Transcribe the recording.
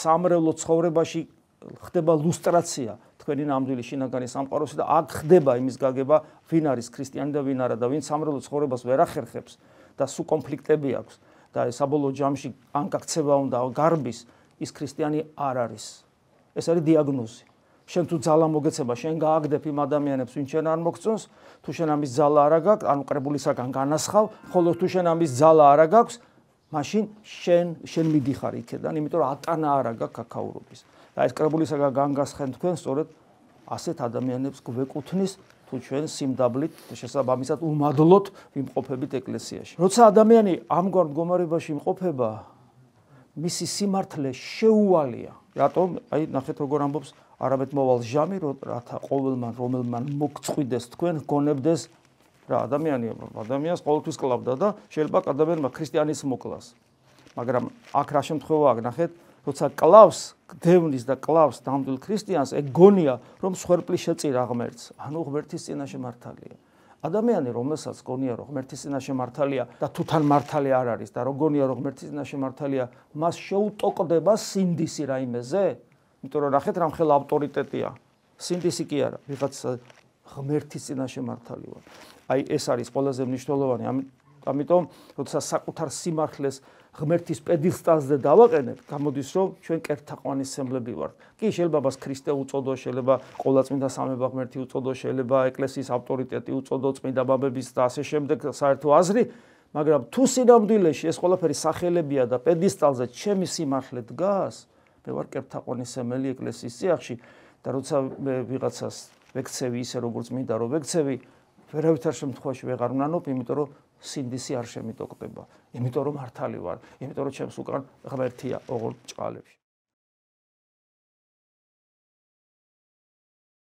სამრევლო ცხოვრებაში ხდება ლუსტრაცია თქვენი ნამდვილი შინაგანი სამყაროსი და აქ ხდება იმის გაგება, ვინ არის ქრისტიანი და ვინ არა და ვინ სამრევლო ცხოვრებას ვერ ახერხებს და სულ კონფლიქტები აქვს და საბოლოო ჯამში ან გაქცევა უნდა გარბის, ის ქრისტიანი არ არის. ეს არის დიაგნოზი. შენ თუ ძალა მოგეცება, შენ გააგდებ იმ ადამიანებს, ვინ შენ არ მოგწონს, თუ შენ ამის ძალა არ აქვს, ანუ კრებულისაგან განასხავ, ხოლო თუ შენ ამის ძალა არ აქვს, მაშინ შენ მიდიხარ იქედან, იმიტომ რომ ატანა არ აქვს აქაურობის. და ეს კრებულისაგან განგასხენ თქვენ სწორედ ასეთ ადამიანებს გვეკუთვნის, თუ ჩვენ სიმდაბლით შესაბამისად უმადლოდ ვიმყოფებით ეკლესიაში. როცა ადამიანი ამგვარ მდგომარეობაში იმყოფება, მისი სიმართლე შეუვალია. რატომ? აი ნახეთ როგორ ამბობს არამედ მოვალ ჟამი, რათა ყოველმან რომელმან მოგწყვიდეს თქვენ გონებდეს რა ადამიანს ყოველთვის კლავდა და შეიძლება ადამიანმა ქრისტიანის მოკლას. მაგრამ აქ რა შემთხვევაა ნახეთ, როცა კლავს გდევნის და კლავს ნამდვილ ქრისტიანს, ეგ გონია რომ სვერპლი შეწირა ღმერთს, ანუ ღმერთის წინაშე მართალია. ადამიანი რომელსაც გონია რომ ღმერთის წინაშე მართალია და თუ თან მართალი არ არის და რომ გონია რომ ღმერთის წინაშე მართალია, მას შეუტოყდება სინდისი რაიმეზე? იმიტომ რომ ნახეთ რა მხელ ავტორიტეტია. სინდისი კი არა, ვიღაცა ღმერთის წინაშე მართალი ვარ. აი ეს არის ყველაზე მნიშვნელოვანი. ამიტომ როცა საკუთარ სიმართლეს ღმერთის პედესტალზე დავაყენებ, გამოდის რომ ჩვენ კერთაყვანისმცემლები ვართ. კი შეიძლება მას ქრისტე უწოდო, შეიძლება ყოვლადწმინდა სამება ღმერთი უწოდო, შეიძლება ეკლესიის ავტორიტეტი უწოდო, წმინდა ბაბების და ასე შემდეგ საერთო აზრი, მაგრამ თუ სინამდვილეში ეს ყველაფერი სახელებია და პედესტალზე ჩემი სიმართლე დგას, მე ვარ კერთაყვანისმცემელი ეკლესიის წიაღში და როცა მე ვიღაცას ვექცევი ისე როგორც მინდა რომ ვექცევი, ვერავითარ შემთხვევაში ვეღარ ვნანობ, იმიტომ რომ სინდისი არ შემიტოկდება, იმიტომ რომ მართალი ვარ, იმიტომ რომ ჩემს უკან ღმერთია ოღონდ ჭყალებში.